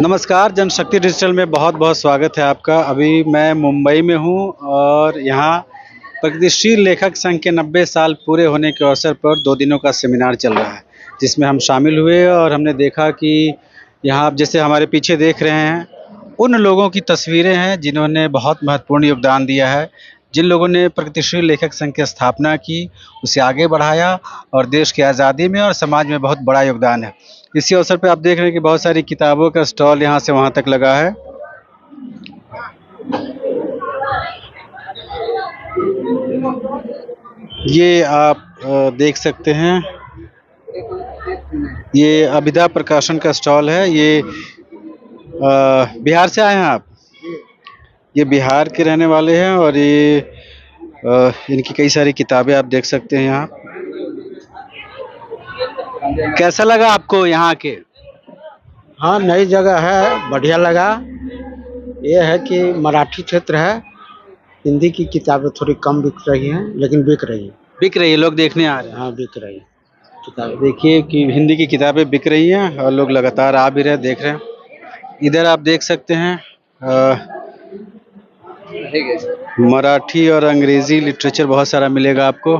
नमस्कार, जनशक्ति डिजिटल में बहुत बहुत स्वागत है आपका। अभी मैं मुंबई में हूँ और यहाँ प्रगतिशील लेखक संघ के 90 साल पूरे होने के अवसर पर 2 दिनों का सेमिनार चल रहा है, जिसमें हम शामिल हुए और हमने देखा कि यहाँ आप जैसे हमारे पीछे देख रहे हैं, उन लोगों की तस्वीरें हैं जिन्होंने बहुत महत्वपूर्ण योगदान दिया है, जिन लोगों ने प्रगतिशील लेखक संघ की स्थापना की, उसे आगे बढ़ाया और देश की आज़ादी में और समाज में बहुत बड़ा योगदान है। इसी अवसर पे आप देख रहे हैं कि बहुत सारी किताबों का स्टॉल यहाँ से वहाँ तक लगा है। ये आप देख सकते हैं, ये अभिधा प्रकाशन का स्टॉल है। ये बिहार से आए हैं आप? ये बिहार के रहने वाले हैं और ये इनकी कई सारी किताबें आप देख सकते हैं यहाँ। कैसा लगा आपको यहाँ के? हाँ, नई जगह है, बढ़िया लगा। ये है कि मराठी क्षेत्र है, हिंदी की किताबें थोड़ी कम बिक रही हैं, लेकिन बिक रही हैं। बिक रही है, लोग देखने आ रहे हैं। हाँ, बिक रही है किताबें। देखिए कि हिंदी की किताबें बिक रही हैं और लोग लगातार आ भी रहे हैं, देख रहे हैं। इधर आप देख सकते हैं मराठी और अंग्रेजी लिटरेचर बहुत सारा मिलेगा आपको।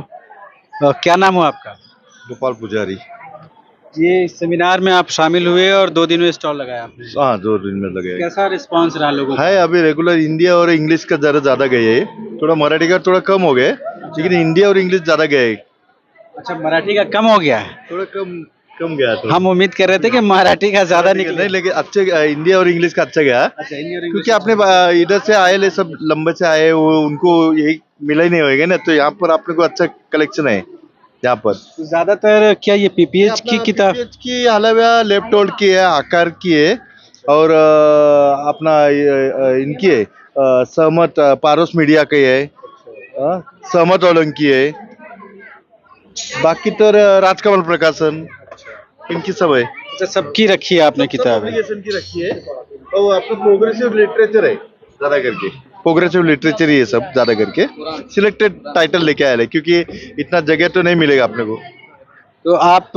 क्या नाम हुआ आपका? गोपाल पुजारी। ये सेमिनार में आप शामिल हुए और 2 दिन में स्टॉल लगाया आपने। हाँ, 2 दिन में लगे। कैसा रिस्पांस रहा लोगों का? है अभी रेगुलर हिंदी और इंग्लिश का जरा ज्यादा गए है, थोड़ा मराठी का थोड़ा कम हो गए, लेकिन हिंदी और इंग्लिश ज्यादा गए। अच्छा, मराठी का कम हो गया है? थोड़ा कम गया था। हम उम्मीद कर रहे थे कि मराठी का ज्यादा निकले। नहीं, लेकिन अच्छे हिंदी और इंग्लिश का अच्छा गया। अच्छा, हिंदी और इंग्लिश। क्योंकि आपने इधर से आए ले, सब लंबे से आए, वो उनको यही मिला ही नहीं होगा ना, तो यहाँ पर आपने को अच्छा कलेक्शन है। यहाँ पर। तो ज्यादातर क्या ये पीपीएच की किताब? PPH की अलावा लेफ्टोल्ड की है, आकार की है, और अपना इनकी है, सहमत पारोस मीडिया की है, सहमत ओलंकी है, बाकी तो राजकमल प्रकाशन, इनकी सब है। अच्छा, सबकी रखी है आपने किताबें? पब्लिकेशन की रखी है, और आपका प्रोग्रेसिव लिटरेचर है ज्यादा करके, प्रोग्रेसिव लिटरेचर ही है सब ज्यादा करके। सिलेक्टेड टाइटल लेके आए हैं, क्योंकि इतना जगह तो नहीं मिलेगा अपने को। तो आप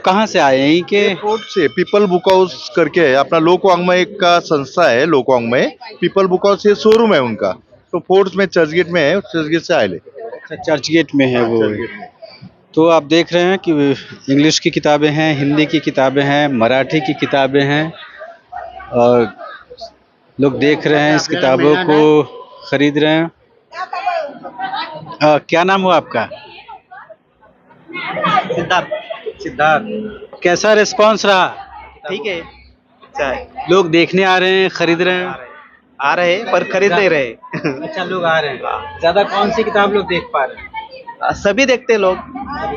कहाँ से आए? यहीं के? फोर्ट से पीपल बुक हाउस करके है, अपना लोक वाङ्मय का संस्था है, लोक वाङ्मय पीपल बुक हाउस, ये शोरूम है उनका। तो फोर्ट में चर्चगेट में है, चर्चगेट से आए ले। अच्छा, चर्च गेट में है वो। तो आप देख रहे हैं कि इंग्लिश की किताबें हैं, हिंदी की किताबें हैं, मराठी की किताबें हैं, और लोग देख रहे हैं इस किताबों को, खरीद रहे हैं। क्या नाम हुआ आपका? सिद्धार्थ। सिद्धार्थ। कैसा रिस्पांस रहा? ठीक है, अच्छा है। लोग देखने आ रहे हैं, खरीद रहे हैं? आ रहे हैं पर खरीद नहीं रहे। अच्छा, लोग आ रहे हैं। ज्यादा कौन सी किताब लोग देख पा रहे हैं? सभी देखते हैं लोग,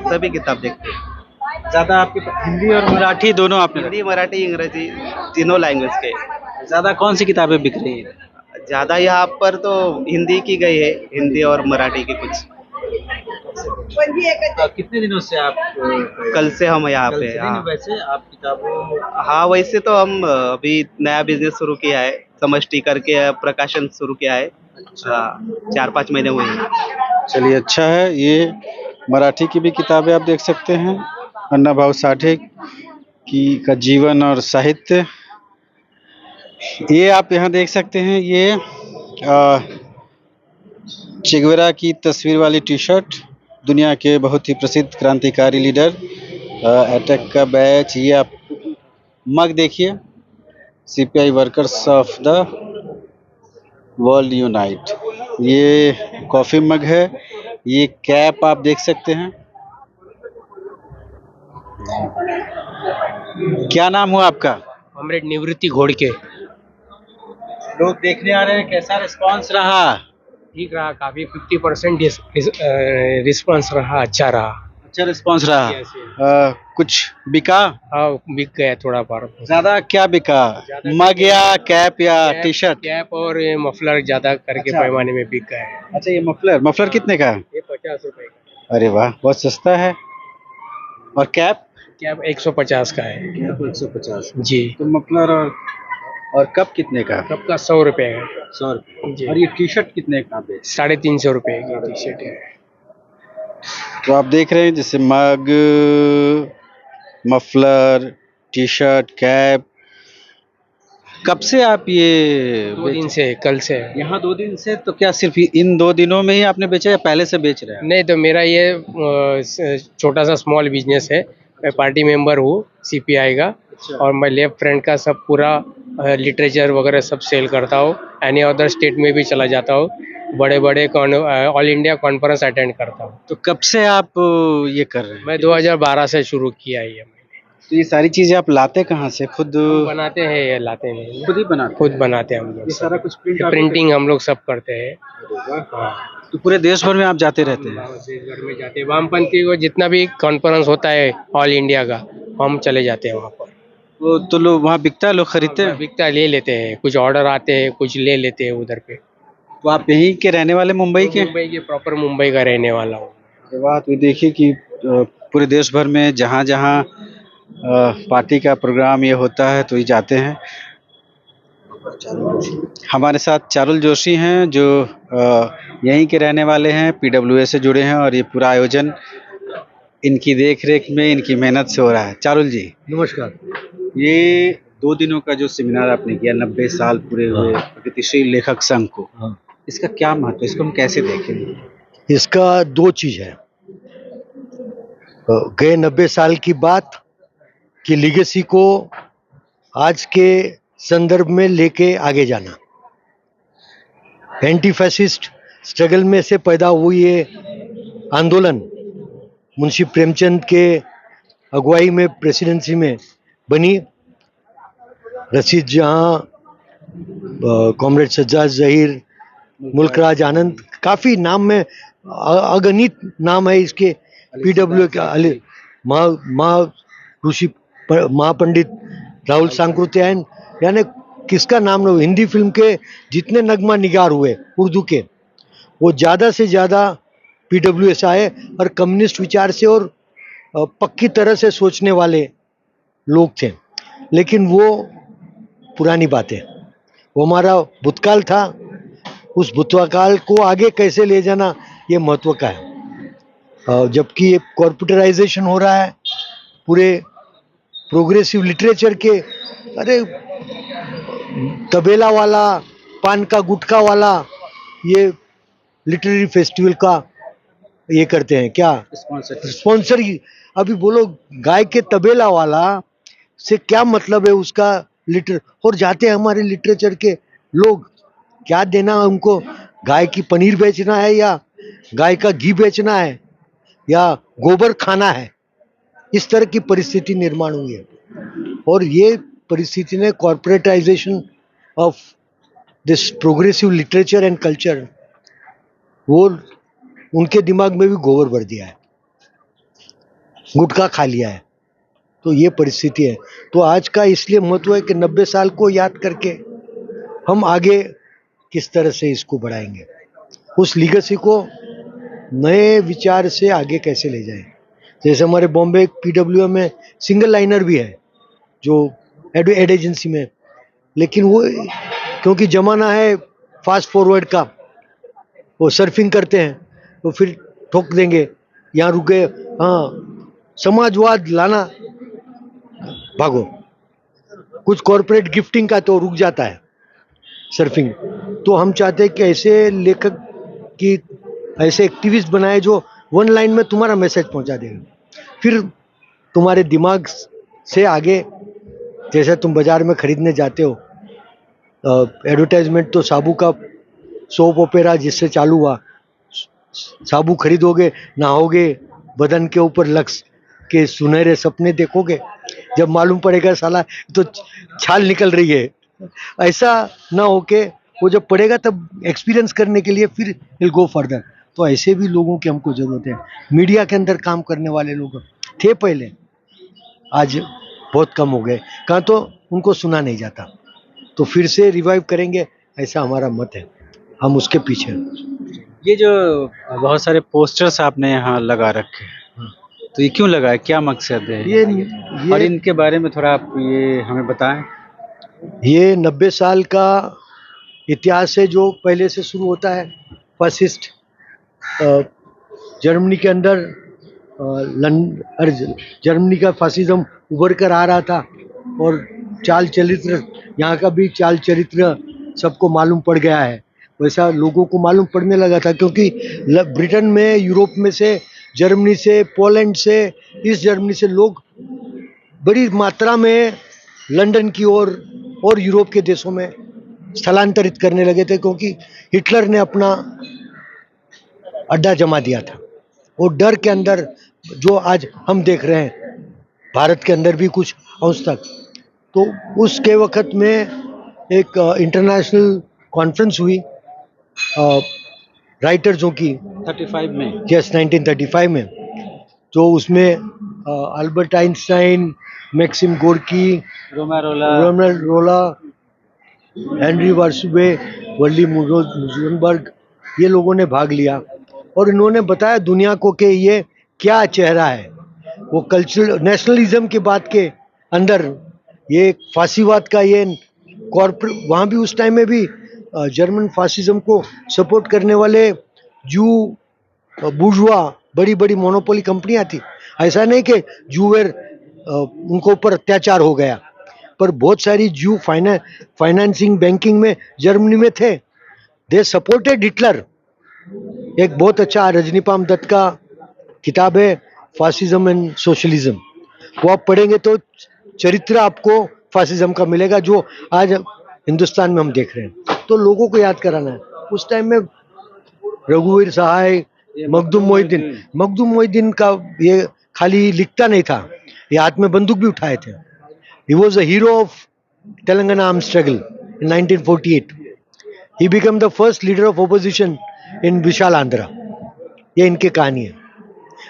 सभी किताब देखते हैं। ज्यादा आपके हिंदी और मराठी दोनों आपने? हिंदी, मराठी, अंग्रेजी, तीनों लैंग्वेज के। ज्यादा कौन सी किताबें बिक रही हैं? ज्यादा यहाँ पर तो हिंदी की गई है, हिंदी और मराठी की कुछ। कितने दिनों से आप? कल से हम यहाँ कल पे। से हाँ। नहीं, वैसे आप किताबों? हाँ, वैसे तो हम अभी नया बिजनेस शुरू किया है, समष्टि करके प्रकाशन शुरू किया है। 4-5 महीने हुए हैं। चलिए, अच्छा है। ये मराठी की भी किताबें आप देख सकते हैं, अन्ना भाऊ साठे की का जीवन और साहित्य। ये आप यहाँ देख सकते हैं, ये चेगुवेरा की तस्वीर वाली टी शर्ट, दुनिया के बहुत ही प्रसिद्ध क्रांतिकारी लीडर अटैक का बैच। ये आप मग देखिए, CPI workers of the world unite. ये कॉफी मग है। ये कैप आप देख सकते हैं। क्या नाम हुआ आपका? कॉमरेड निवृत्ति घोड़के। लोग देखने आ रहे हैं, कैसा रिस्पांस रहा? ठीक रहा, काफी 50% रिस्पॉन्स रहा, अच्छा रहा। अच्छा रिस्पांस रहा। Yes, yes. कुछ बिका? हाँ, बिक गया थोड़ा बार। ज्यादा क्या बिका? मग या कैप या टी शर्ट? कैप और ये मफलर ज्यादा करके अच्छा। पैमाने में बिक गया है। अच्छा, ये मफलर, मफलर कितने का है? ये 50 रुपए का। अरे वाह, बहुत सस्ता है। और कैप? कैप 150 का है। कैप 150। जी। तो मफलर और कप कितने का? कप का 100 रुपए है। 100 रुपये। जी। और ये टी शर्ट कितने का बेच? 350 रुपए की टी शर्ट है। तो आप देख रहे हैं, जैसे मग, मफलर, टी शर्ट, कैप। कब से आप ये 2 दिन से, कल से। यहाँ 2 दिन से? तो क्या सिर्फ इन 2 दिनों में ही आपने बेचा या पहले से बेच रहे हैं? नहीं, तो मेरा ये छोटा सा स्मॉल बिजनेस है। मैं पार्टी मेंबर हूँ सीपीआई का। और मैं लेफ्ट फ्रंट का सब पूरा लिटरेचर वगैरह सब सेल करता हूँ। एनी अदर स्टेट में भी चला जाता हूँ, बड़े बड़े ऑल इंडिया कॉन्फ्रेंस अटेंड करता हूँ। तो कब से आप ये कर रहे हैं? मैं 2012 से शुरू किया है ये मैंने। तो ये सारी चीजें आप लाते कहाँ से? खुद बनाते हैं, ये लाते नहीं, खुद ही बनाते? खुद बनाते हैं हम लोग। ये सारा कुछ प्रिंट प्रिंटिंग हम लोग सब करते हैं। हाँ, तो पूरे देश भर में आप जाते रहते हैं? देशभर में जाते हैं। वामपंथी को जितना भी कॉन्फ्रेंस होता है ऑल इंडिया का, हम चले जाते हैं वहाँ पर। वो तो लोग वहाँ बिकता है, लोग खरीदते हैं? बिकता ले लेते हैं, कुछ ऑर्डर आते हैं, कुछ ले लेते हैं उधर पे। तो आप यहीं के रहने वाले, मुंबई के? मुंबई के, प्रॉपर मुंबई का रहने वाला हूँ। ये बात भी देखिए कि पूरे देश भर में जहाँ जहाँ पार्टी का प्रोग्राम ये होता है तो ये जाते हैं। हमारे साथ चारुल जोशी हैं, जो यहीं के रहने वाले हैं, पीडब्ल्यूए से जुड़े हैं, और ये पूरा आयोजन इनकी देख रेख में, इनकी मेहनत से हो रहा है। चारुल जी नमस्कार। ये 2 दिनों का जो सेमिनार आपने किया, 90 साल पूरे हुए प्रगतिशील लेखक संघ को, इसका क्या महत्व है? इसको हम कैसे देखें? इसका 2 चीज है। गए 90 साल की बात की लीगेसी को आज के संदर्भ में लेके आगे जाना। एंटी फैसिस्ट स्ट्रगल में से पैदा हुई ये आंदोलन मुंशी प्रेमचंद के अगुवाई में, प्रेसिडेंसी में बनी। रशीद जहां, कॉमरेड सज्जाद जहीर, मुल्कराज आनंद, काफ़ी नाम में, अगणित नाम है इसके, पीडब्ल्यू के ऋषि महापंडित राहुल सांकृत्यायन, यानी किसका नाम लो, हिंदी फिल्म के जितने नगमा निगार हुए उर्दू के, वो ज़्यादा से ज़्यादा पीडब्ल्यूएस आए और कम्युनिस्ट विचार से और पक्की तरह से सोचने वाले लोग थे। लेकिन वो पुरानी बातें, वो हमारा भूतकाल था, उस भूतकाल को आगे कैसे ले जाना ये महत्व का है। जबकि ये कॉर्पोरेटाइजेशन हो रहा है पूरे प्रोग्रेसिव लिटरेचर के, अरे तबेला वाला, पान का गुटखा वाला, ये लिटरेरी फेस्टिवल का ये करते हैं क्या, स्पॉन्सर ही। अभी बोलो गाय के तबेला वाला से क्या मतलब है उसका लिटर, और जाते हैं हमारे लिटरेचर के लोग, क्या देना है उनको, गाय की पनीर बेचना है या गाय का घी बेचना है या गोबर खाना है। इस तरह की परिस्थिति निर्माण हुई है और ये परिस्थिति ने corporatisation of this progressive literature and culture, वो उनके दिमाग में भी गोबर भर दिया है, गुटखा खा लिया है। तो ये परिस्थिति है। तो आज का इसलिए महत्व है कि 90 साल को याद करके हम आगे किस तरह से इसको बढ़ाएंगे, उस लीगेसी को नए विचार से आगे कैसे ले जाएं। जैसे हमारे बॉम्बे पीडब्ल्यूएम में सिंगल लाइनर भी है जो एड एजेंसी में, लेकिन वो क्योंकि जमाना है फास्ट फॉरवर्ड का, वो सर्फिंग करते हैं तो फिर ठोक देंगे, यहाँ रुक गए, हाँ समाजवाद लाना, भागो। कुछ कॉर्पोरेट गिफ्टिंग का तो रुक जाता है सर्फिंग। तो हम चाहते हैं कि ऐसे लेखक की, ऐसे एक्टिविस्ट बनाए जो वन लाइन में तुम्हारा मैसेज पहुंचा देगा, फिर तुम्हारे दिमाग से आगे। जैसे तुम बाजार में खरीदने जाते हो, एडवर्टाइजमेंट तो साबू का सोप ओपेरा जिससे चालू हुआ, साबू खरीदोगे, नहाओगे, बदन के ऊपर लक्स के सुनहरे सपने देखोगे, जब मालूम पड़ेगा साला तो छाल निकल रही है। ऐसा ना हो के वो जब पड़ेगा तब एक्सपीरियंस करने के लिए फिर विल गो फर्दर। तो ऐसे भी लोगों की हमको ज़रूरत है। मीडिया के अंदर काम करने वाले लोग थे पहले, आज बहुत कम हो गए, कहाँ तो उनको सुना नहीं जाता। तो फिर से रिवाइव करेंगे, ऐसा हमारा मत है, हम उसके पीछे हैं। ये जो बहुत सारे पोस्टर्स आपने यहाँ लगा रखे हैं, तो ये क्यों लगा है, क्या मकसद है ये और इनके बारे में थोड़ा आप ये हमें बताएं। ये 90 साल का इतिहास है जो पहले से शुरू होता है। फासिस्ट जर्मनी के अंदर जर्मनी का फासिज्म उभर कर आ रहा था और चाल चरित्र, यहाँ का भी चाल चरित्र सबको मालूम पड़ गया है। वैसा लोगों को मालूम पड़ने लगा था क्योंकि ब्रिटेन में, यूरोप में से, जर्मनी से, पोलैंड से, ईस्ट जर्मनी से लोग बड़ी मात्रा में लंदन की ओर और यूरोप के देशों में स्थलांतरित करने लगे थे क्योंकि हिटलर ने अपना अड्डा जमा दिया था। और डर के अंदर जो आज हम देख रहे हैं भारत के अंदर भी कुछ अंश तक, तो उसके वक्त में एक इंटरनेशनल कॉन्फ्रेंस हुई राइटर्सों की 35 में, यस 1935 में। तो उसमें Albert Einstein, Maxim Gorky, Romain रोला, हेनरी वार्सुबे, वर्ली मुजनबर्ग, ये लोगों ने भाग लिया और इन्होंने बताया दुनिया को कि ये क्या चेहरा है। वो कल्चरल नेशनलिज्म के बात के अंदर ये फासीवाद का ये कॉर्पोरेट, वहाँ भी उस टाइम में भी जर्मन फासिज्म को सपोर्ट करने वाले जू बुर्जुआ बड़ी बड़ी मोनोपोली कंपनियां थी। ऐसा नहीं कि जूवेर उनको ऊपर अत्याचार हो गया, पर बहुत सारी जू फाइनेंसिंग बैंकिंग में जर्मनी में थे। They supported Hitler. एक बहुत अच्छा रजनीकांत दत्त का किताब है फासिज्म एंड सोशलिज्म, वो आप पढ़ेंगे तो चरित्र आपको फासिज्म का मिलेगा जो आज हिंदुस्तान में हम देख रहे हैं। तो लोगों को याद कराना है। उस टाइम में रघुवीर सहाय, मखदूम मोहिउद्दीन का ये खाली लिखता नहीं था, ये हाथ में बंदूक भी उठाए थे। He was a hero of Telangana arm struggle in 1948। He become the first leader of opposition in Vishal Andhra. ये इनकी कहानी है।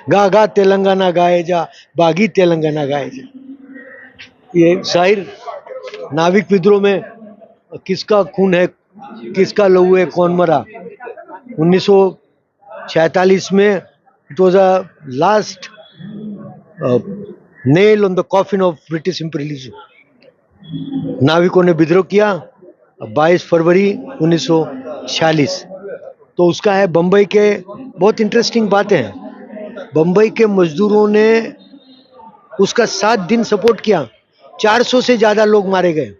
गा गा तेलंगाना गाए जा, बागी तेलंगाना गाए जा। ये शायर नाविक विद्रोह में किसका खून है, किसका लहू है, कौन मरा। 1946 में it was a last nail on the coffin of British imperialism. नाविकों ने विद्रोह किया 22 फरवरी 1946। तो उसका है बम्बई के, बहुत इंटरेस्टिंग बातें हैं। बम्बई के मजदूरों ने उसका 7 दिन सपोर्ट किया। 400 से ज्यादा लोग मारे गए।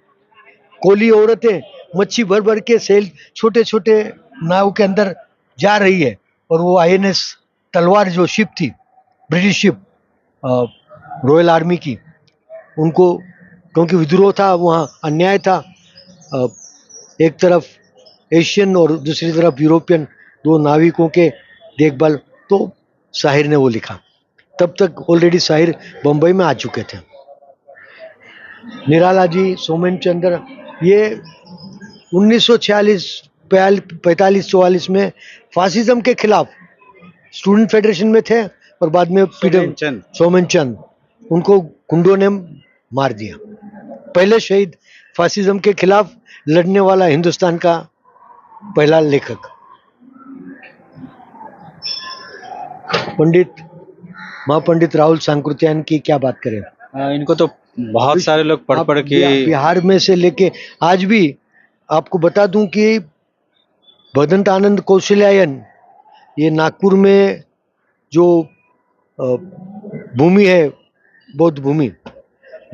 कोली औरतें मच्छी भर भर के सेल छोटे छोटे नाव के अंदर जा रही है, और वो आईएनएस तलवार जो शिप थी, ब्रिटिश शिप रॉयल आर्मी की, उनको, क्योंकि विद्रोह था वहाँ, अन्याय था, एक तरफ एशियन और दूसरी तरफ यूरोपियन, दो नाविकों के देखभाल, तो शाहिर ने वो लिखा। तब तक ऑलरेडी शाहिर बम्बई में आ चुके थे। निराला जी, सोमेन चंद्र, ये 1946-45-44 में फासिज्म के खिलाफ स्टूडेंट फेडरेशन में थे, और बाद में सोमेन चंद, उनको गुंडों ने मार दिया। पहले शहीद फासिज्म के खिलाफ लड़ने वाला हिंदुस्तान का पहला लेखक। पंडित महापंडित राहुल सांकृत्यायन की क्या बात करें। इनको तो बहुत सारे लोग पढ़ पढ़ के, बिहार में से लेके आज भी आपको बता दूं कि भदंत आनंद कौशल्यायन, ये नागपुर में जो भूमि है, बौद्ध भूमि,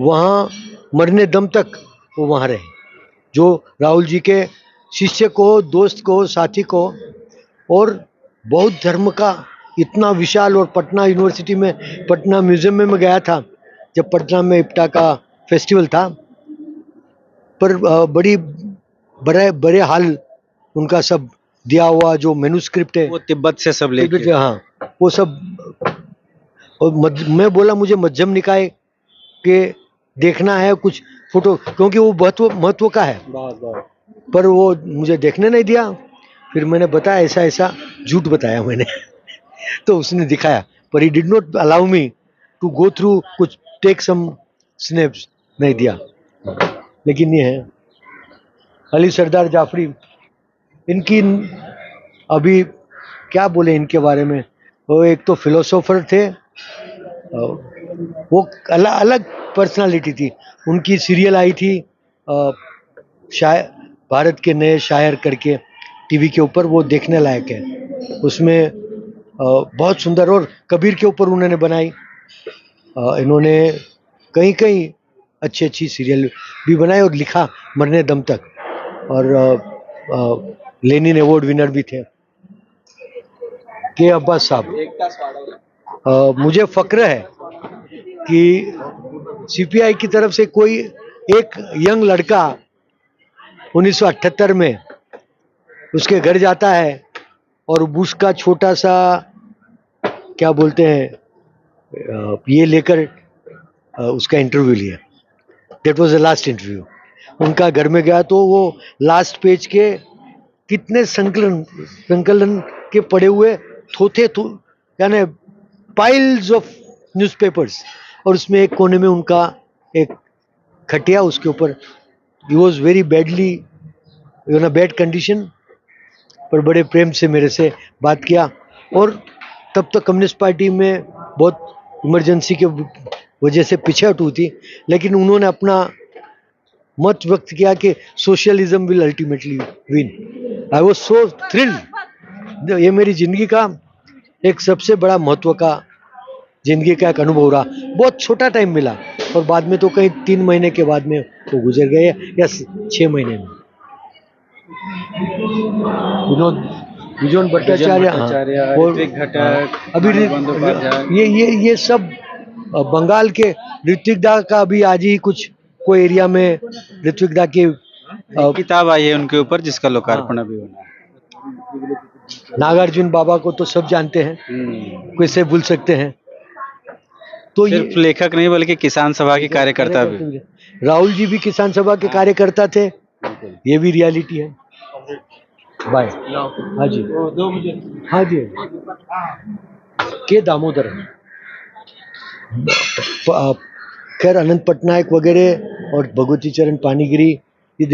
वहाँ मरने दम तक वो वहाँ रहे। जो राहुल जी के शिष्य को, दोस्त को, साथी को, और बौद्ध धर्म का इतना विशाल, और पटना यूनिवर्सिटी में, पटना म्यूजियम में मैं गया था जब पटना में इप्टा का फेस्टिवल था, पर बड़े हाल उनका सब दिया हुआ जो मैन्युस्क्रिप्ट है, वो तिब्बत से सब लेके, हाँ वो सब। और मैं बोला मुझे मध्यम निकाय के देखना है कुछ फोटो, क्योंकि वो महत्व का है, पर वो मुझे देखने नहीं दिया। फिर मैंने बताया ऐसा ऐसा, झूठ बताया मैंने तो उसने दिखाया, पर he did not allow me to go through, कुछ टेक सम स्नैप्स नहीं दिया। लेकिन ये है अली सरदार जाफरी, इनकी अभी क्या बोले इनके बारे में। वो एक तो फिलोसोफर थे, वो अलग पर्सनालिटी थी। उनकी सीरियल आई थी भारत के नए शायर करके, टीवी के ऊपर, वो देखने लायक है। उसमें बहुत सुंदर, और कबीर के ऊपर उन्होंने बनाई। इन्होंने कई अच्छी सीरियल भी बनाई और लिखा मरने दम तक, और लेनिन अवार्ड विनर भी थे। के अब्बास साहब, मुझे फक्र है कि सीपीआई की तरफ से कोई एक यंग लड़का 1978 में उसके घर जाता है और बुश का छोटा सा, क्या बोलते हैं, ये लेकर उसका इंटरव्यू लिया। That was the last interview. उनका घर में गया तो वो लास्ट पेज के कितने संकलन के पड़े हुए थोथे यानी पाइल्स ऑफ न्यूज़पेपर्स, और उसमें एक कोने में उनका एक खटिया, उसके ऊपर he was very badly in a bad condition, पर बड़े प्रेम से मेरे से बात किया। और तब तक कम्युनिस्ट पार्टी में बहुत इमरजेंसी के वजह से पीछे हटी थी, लेकिन उन्होंने अपना मत व्यक्त किया कि socialism will ultimately win. I was so thrilled. ये मेरी जिंदगी का एक सबसे बड़ा महत्व का जिंदगी का एक अनुभव रहा। बहुत छोटा टाइम मिला, और बाद में तो कहीं 3 महीने के बाद में वो गुजर गए, या 6 महीने में। विजोन भट्टाचार्य, ऋत्विक घटक, अभी ये सब बंगाल के ऋत्विक दा का अभी आज ही कुछ कोई एरिया में ऋत्विक दा की किताब आई है उनके ऊपर, जिसका लोकार्पण अभी होना है। नागार्जुन बाबा को तो सब जानते हैं, कैसे भूल सकते हैं। तो सिर्फ लेखक नहीं बल्कि किसान सभा के कार्यकर्ता भी। राहुल जी भी किसान सभा के कार्यकर्ता थे, ये भी रियलिटी है। बाय। हाँ जी, 2 बजे। हाँ जी। के दामोदरन। खैर अनंत पटनायक वगैरह और भगवती चरण पानीगिरी, ये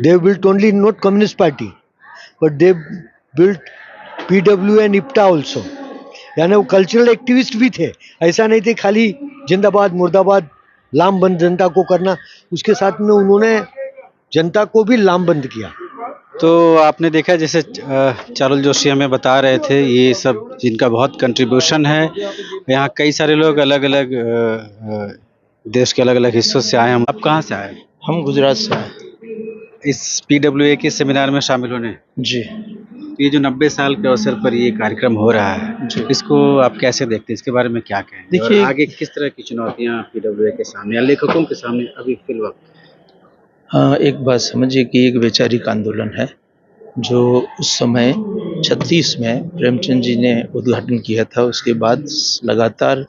they built only not Communist Party, but they built PW and IPTA also. यानी वो कल्चरल एक्टिविस्ट भी थे, ऐसा नहीं थे खाली जिंदाबाद मुर्दाबाद लामबंद जनता को करना, उसके साथ में उन्होंने जनता को भी लामबंद किया। तो आपने देखा जैसे चारुल जोशी हमें बता रहे थे, ये सब जिनका बहुत कंट्रीब्यूशन है। यहाँ कई सारे लोग अलग अलग देश के अलग अलग हिस्सों से आए हैं। आप कहाँ से आए? हम गुजरात से हैं। इस PWA के सेमिनार में शामिल होने? जी। ये जो 90 साल के अवसर पर ये कार्यक्रम हो रहा है, इसको आप कैसे देखते हैं? इसके बारे में क्या कहें? देखिए, और आगे किस तरह की चुनौतियाँ PWA के सामने या लेखकों के सामने अभी फिलहाल? एक बात समझिए कि एक वैचारिक आंदोलन है जो उस समय 36 में प्रेमचंद जी ने उद्घाटन किया था। उसके बाद लगातार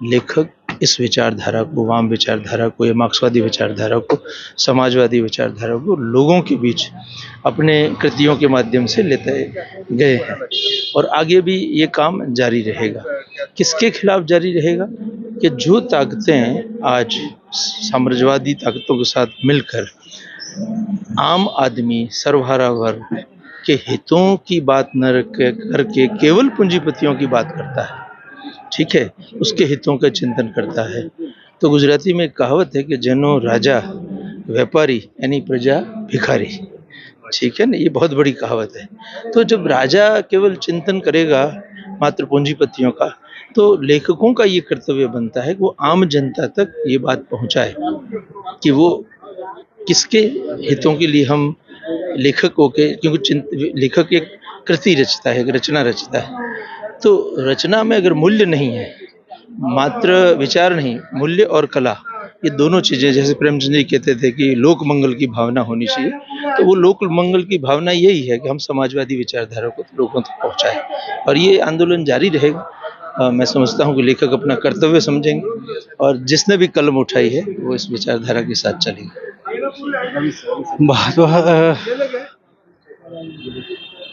लेखक इस विचारधारा को, वाम विचारधारा को या मार्क्सवादी विचारधारा को, समाजवादी विचारधारा को लोगों के बीच अपने कृतियों के माध्यम से लेते गए हैं और आगे भी ये काम जारी रहेगा। किसके खिलाफ जारी रहेगा? कि जो ताकतें आज साम्राज्यवादी ताकतों के साथ मिलकर आम आदमी, सर्वहारा वर्ग के हितों की बात न करके केवल पूंजीपतियों की बात करता है, ठीक है, उसके हितों का चिंतन करता है। तो गुजराती में एक कहावत है कि जनो राजा व्यापारी यानी प्रजा भिखारी, ठीक है ना, ये बहुत बड़ी कहावत है। तो जब राजा केवल चिंतन करेगा मात्र पूंजीपतियों का, तो लेखकों का ये कर्तव्य बनता है कि वो आम जनता तक ये बात पहुंचाए कि वो किसके हितों के लिए हम लेखकों के, क्योंकि लेखक एक कृति रचता है, एक रचना रचता है। तो रचना में अगर मूल्य नहीं है, मात्र विचार नहीं, मूल्य और कला, ये दोनों चीज़ें, जैसे प्रेमचंद जी कहते थे कि लोक मंगल की भावना होनी चाहिए, तो वो लोक मंगल की भावना यही है कि हम समाजवादी विचारधारा को लोगों तक पहुंचाएं और ये आंदोलन जारी रहेगा। मैं समझता हूँ कि लेखक अपना कर्तव्य समझेंगे और जिसने भी कलम उठाई है वो इस विचारधारा के साथ चलेगा। बहुत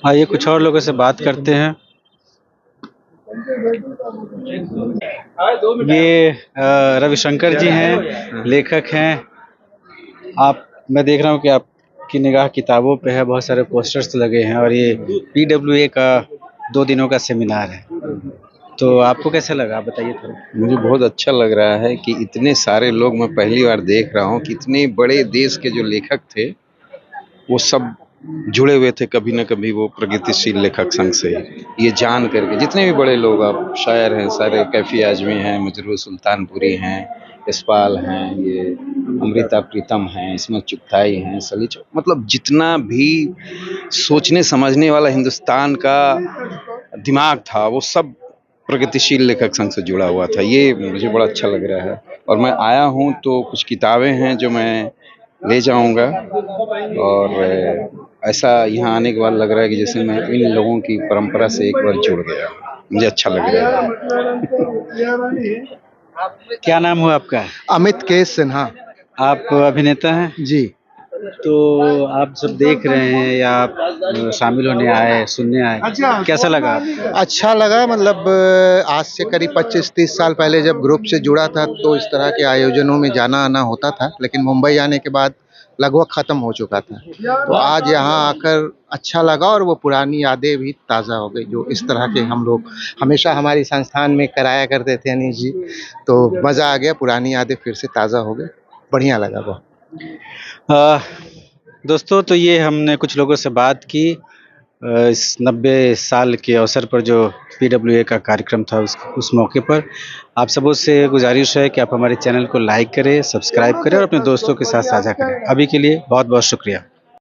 आइए कुछ और लोगों से बात करते हैं। ये रविशंकर जी हैं, लेखक हैं। मैं देख रहा हूँ कि आपकी निगाह किताबों पे है, बहुत सारे पोस्टर्स लगे हैं और ये PWA का 2 दिनों का सेमिनार है, तो आपको कैसा लगा, आप बताइए थोड़ा। मुझे बहुत अच्छा लग रहा है कि इतने सारे लोग, मैं पहली बार देख रहा हूँ कि इतने बड़े देश के जो लेखक थे वो सब जुड़े हुए थे कभी न कभी वो प्रगतिशील लेखक संघ से। ये जान करके जितने भी बड़े लोग, आप शायर हैं सारे, कैफी आजमी हैं, मजरूह सुल्तानपुरी हैं, यशपाल हैं, ये अमृता प्रीतम हैं, इसमें चुगताई हैं, सलीच, मतलब जितना भी सोचने समझने वाला हिंदुस्तान का दिमाग था वो सब प्रगतिशील लेखक संघ से जुड़ा हुआ था। ये मुझे बड़ा अच्छा लग रहा है और मैं आया हूँ तो कुछ किताबें हैं जो मैं ले जाऊंगा और ऐसा यहाँ आने के बाद लग रहा है कि जैसे मैं इन लोगों की परंपरा से एक बार जुड़ गया। मुझे अच्छा लग रहा है। क्या नाम हुआ आपका? अमित के सिन्हा। आप अभिनेता हैं जी। तो आप जब देख रहे हैं या आप शामिल होने आए, सुनने आए, कैसा लगा आपको? अच्छा लगा, मतलब आज से करीब 25-30 साल पहले जब ग्रुप से जुड़ा था तो इस तरह के आयोजनों में जाना आना होता था, लेकिन मुंबई आने के बाद लगभग ख़त्म हो चुका था। तो आज यहाँ आकर अच्छा लगा और वो पुरानी यादें भी ताज़ा हो गई जो इस तरह के हम लोग हमेशा हमारी संस्थान में कराया करते थे अनीश जी, तो मज़ा आ गया, पुरानी यादें फिर से ताज़ा हो गई, बढ़िया लगा बहुत। दोस्तों, तो ये हमने कुछ लोगों से बात की इस 90 साल के अवसर पर जो PWA का कार्यक्रम था उस मौके पर। आप सबों से गुजारिश है कि आप हमारे चैनल को लाइक करें, सब्सक्राइब करें और अपने दोस्तों के साथ साझा करें। अभी के लिए बहुत बहुत शुक्रिया।